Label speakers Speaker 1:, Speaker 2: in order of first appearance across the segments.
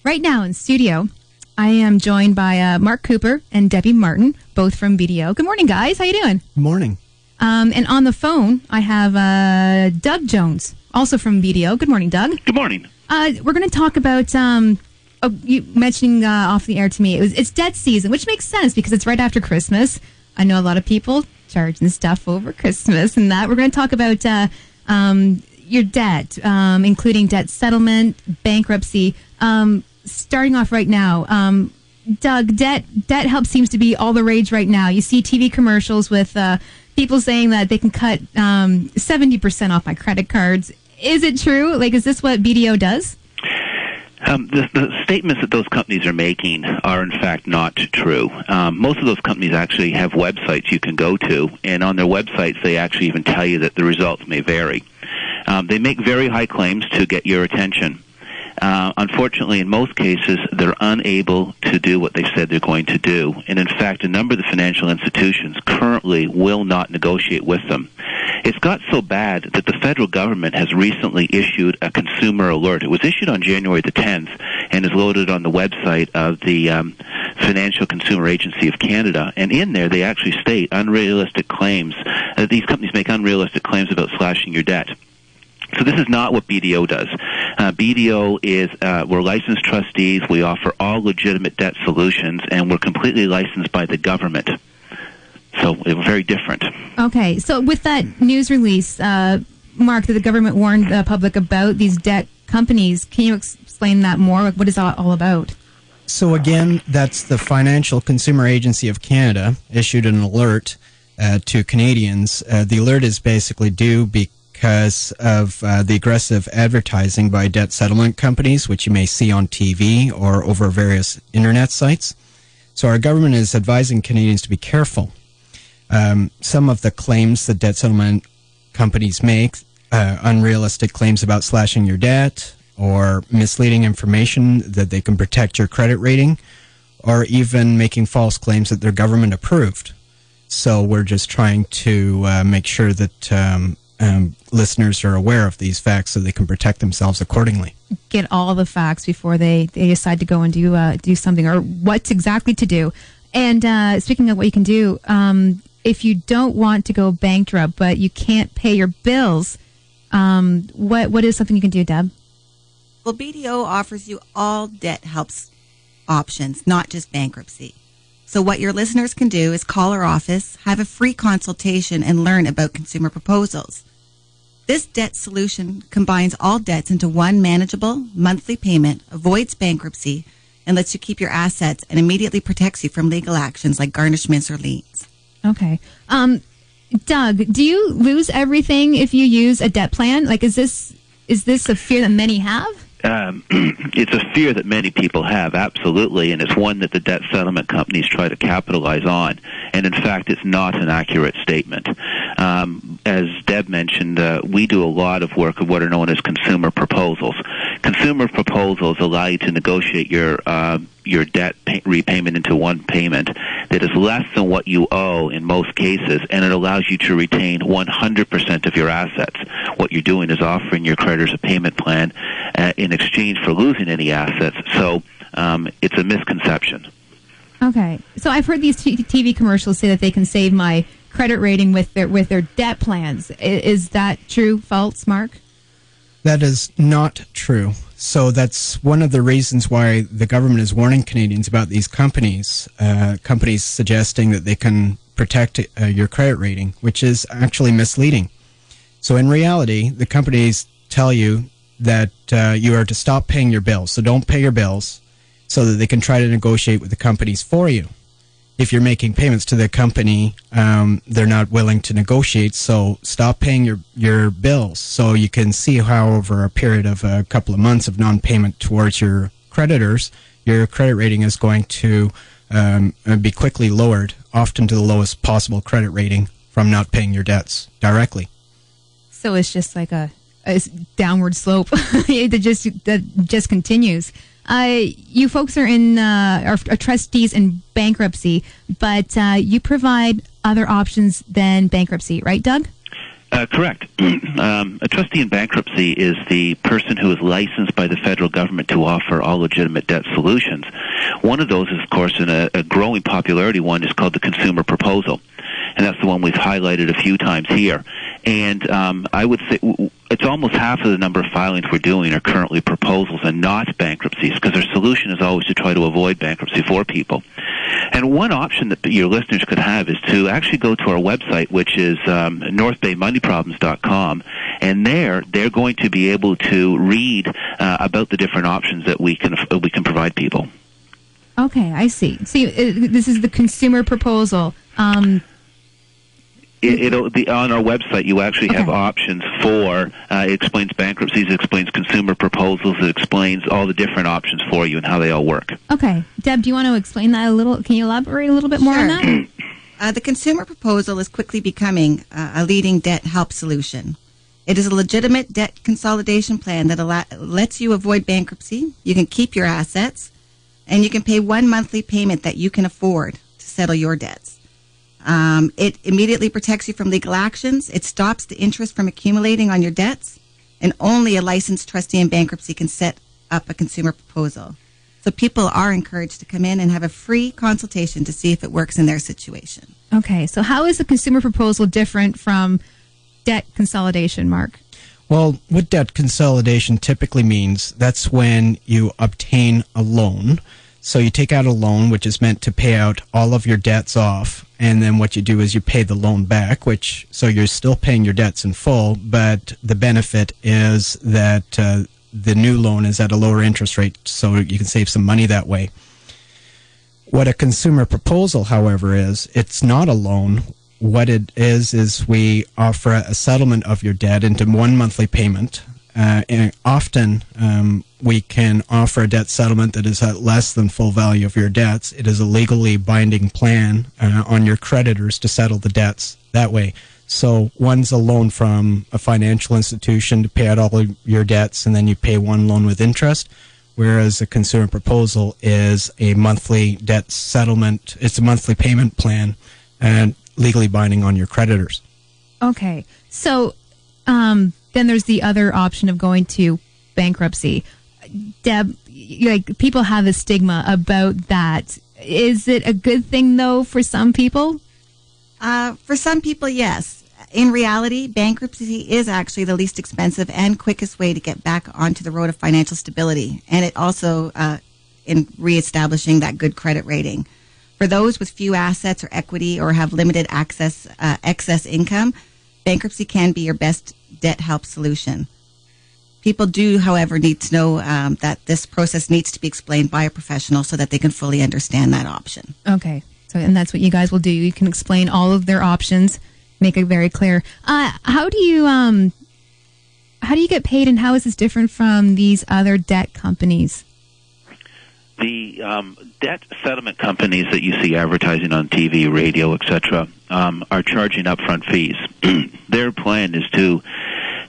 Speaker 1: Right now in studio, I am joined by Mark Cooper and Debbie Martin, both from BDO. Good morning, guys. How you doing?
Speaker 2: Good morning.
Speaker 1: And on the phone, I have Doug Jones, also from BDO. Good morning, Doug.
Speaker 3: Good morning.
Speaker 1: We're going to talk about you mentioning off the air to me. It's debt season, which makes sense because it's right after Christmas. I know a lot of people charging stuff over Christmas and that. We're going to talk about your debt, including debt settlement, bankruptcy. Starting off right now, Doug, debt help seems to be all the rage right now. You see TV commercials with people saying that they can cut 70% off my credit cards. Is it true? Like, is this what BDO does?
Speaker 3: The statements that those companies are making are, in fact, not true. Most of those companies actually have websites you can go to, and on their websites, they actually even tell you that the results may vary. They make very high claims to get your attention. Unfortunately, in most cases, they're unable to do what they said they're going to do. And in fact, a number of the financial institutions currently will not negotiate with them. It's got so bad that the federal government has recently issued a consumer alert. It was issued on January the 10th and is loaded on the website of the Financial Consumer Agency of Canada. And in there, they actually state unrealistic claims. These companies make unrealistic claims about slashing your debt. So this is not what BDO does. BDO is, we're licensed trustees. We offer all legitimate debt solutions, and we're completely licensed by the government. So we're very different. Okay.
Speaker 1: So with that news release, Mark, that the government warned the public about these debt companies, can you explain that more? What is that all about?
Speaker 2: So again, that's the Financial Consumer Agency of Canada issued an alert to Canadians. The alert is basically due because of the aggressive advertising by debt settlement companies, which you may see on TV or over various internet sites. So our government is advising Canadians to be careful. Some of the claims that debt settlement companies make, unrealistic claims about slashing your debt, or misleading information that they can protect your credit rating, or even making false claims that they're government approved. So we're just trying to make sure that listeners are aware of these facts so they can protect themselves accordingly.
Speaker 1: Get all the facts before they decide to go and do something, or what exactly to do. And speaking of what you can do, if you don't want to go bankrupt but you can't pay your bills, what is something you can do, Deb?
Speaker 4: Well, BDO offers you all debt helps options, not just bankruptcy. So what your listeners can do is call our office, have a free consultation, and learn about consumer proposals. This debt solution combines all debts into one manageable monthly payment, avoids bankruptcy, and lets you keep your assets and immediately protects you from legal actions like garnishments or liens.
Speaker 1: Okay. Doug, do you lose everything if you use a debt plan? Like, is this a fear that many have?
Speaker 3: It's a fear that many people have, absolutely, and it's one that the debt settlement companies try to capitalize on. And in fact, it's not an accurate statement. As Deb mentioned, we do a lot of work of what are known as consumer proposals. Consumer proposals allow you to negotiate your debt repayment into one payment that is less than what you owe in most cases, and it allows you to retain 100% of your assets. What you're doing is offering your creditors a payment plan in exchange for losing any assets. So it's a misconception.
Speaker 1: Okay. So I've heard these TV commercials say that they can save my credit rating with their debt plans. Is that true, false, Mark?
Speaker 2: That is not true. So that's one of the reasons why the government is warning Canadians about these companies, companies suggesting that they can protect your credit rating, which is actually misleading. So in reality, the companies tell you that you are to stop paying your bills. So don't pay your bills so that they can try to negotiate with the companies for you. If you're making payments to the company, they're not willing to negotiate, so stop paying your bills. So you can see how over a period of a couple of months of non-payment towards your creditors, your credit rating is going to be quickly lowered, often to the lowest possible credit rating from not paying your debts directly.
Speaker 1: So it's just like a downward slope that just continues. You folks are trustees in bankruptcy, but you provide other options than bankruptcy, right, Doug?
Speaker 3: Correct. A trustee in bankruptcy is the person who is licensed by the federal government to offer all legitimate debt solutions. One of those is, of course, in a growing popularity one is called the consumer proposal. And that's the one we've highlighted a few times here. And I would say it's almost half of the number of filings we're doing are currently proposals and not bankruptcies, because our solution is always to try to avoid bankruptcy for people. And one option that your listeners could have is to actually go to our website, which is northbaymoneyproblems.com, and there they're going to be able to read about the different options that we can provide people.
Speaker 1: Okay, I see. See, this is the consumer proposal.
Speaker 3: It'll be on our website. You actually have options for. It explains bankruptcies, it explains consumer proposals, it explains all the different options for you and how they all work.
Speaker 1: Okay, Deb, do you want to explain that a little? Can you elaborate a little bit more on that?
Speaker 4: The consumer proposal is quickly becoming a leading debt help solution. It is a legitimate debt consolidation plan that lets you avoid bankruptcy. You can keep your assets, and you can pay one monthly payment that you can afford to settle your debts. It immediately protects you from legal actions. It stops the interest from accumulating on your debts, and only a licensed trustee in bankruptcy can set up a consumer proposal. So people are encouraged to come in and have a free consultation to see if it works in their situation.
Speaker 1: Okay, so how is the consumer proposal different from debt consolidation, Mark?
Speaker 2: Well, what debt consolidation typically means, that's when you obtain a loan. So you take out a loan, which is meant to pay out all of your debts off, and then what you do is you pay the loan back, so you're still paying your debts in full, but the benefit is that the new loan is at a lower interest rate, so you can save some money that way. What a consumer proposal, however, is, it's not a loan. What it is we offer a settlement of your debt into one monthly payment. And often we can offer a debt settlement that is at less than full value of your debts. It is a legally binding plan on your creditors to settle the debts that way. So one's a loan from a financial institution to pay out all of your debts, and then you pay one loan with interest, whereas a consumer proposal is a monthly debt settlement. It's a monthly payment plan and legally binding on your creditors.
Speaker 1: Okay, so then there's the other option of going to bankruptcy. Deb, people have a stigma about that. Is it a good thing, though, for some people?
Speaker 4: For some people, yes. In reality, bankruptcy is actually the least expensive and quickest way to get back onto the road of financial stability. And it also in reestablishing that good credit rating. For those with few assets or equity or have limited excess income, bankruptcy can be your best debt help solution. People do, however, need to know that this process needs to be explained by a professional so that they can fully understand that option.
Speaker 1: Okay. So, and that's what you guys will do. You can explain all of their options, make it very clear. How do you get paid, and how is this different from these other debt companies?
Speaker 3: The debt settlement companies that you see advertising on TV, radio, etc., are charging upfront fees. Their plan is to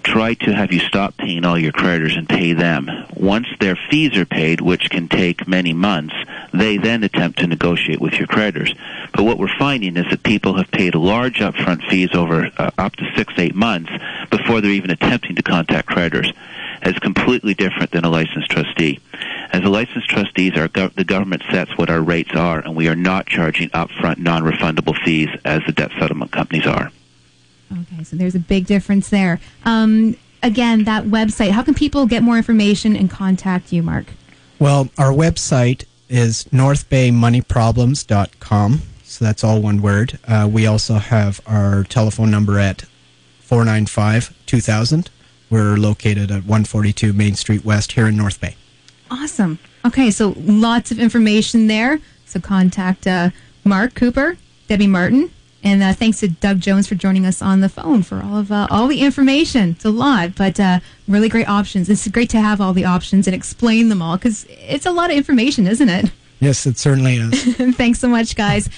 Speaker 3: try to have you stop paying all your creditors and pay them. Once their fees are paid, which can take many months, they then attempt to negotiate with your creditors. But what we're finding is that people have paid large upfront fees over up to 6-8 months before they're even attempting to contact creditors. It's completely different than a licensed trustee. As a licensed trustees, the government sets what our rates are, and we are not charging upfront non-refundable fees as the debt settlement companies are.
Speaker 1: Okay, so there's a big difference there. Again, that website, how can people get more information and contact you, Mark?
Speaker 2: Well, our website is northbaymoneyproblems.com, so that's all one word. We also have our telephone number at 495-2000. We're located at 142 Main Street West here in North Bay.
Speaker 1: Awesome. Okay, so lots of information there. So contact Mark Cooper, Debbie Martin, and thanks to Doug Jones for joining us on the phone for all the information. It's a lot, but really great options. It's great to have all the options and explain them all, because it's a lot of information, isn't it?
Speaker 2: Yes, it certainly is.
Speaker 1: Thanks so much, guys.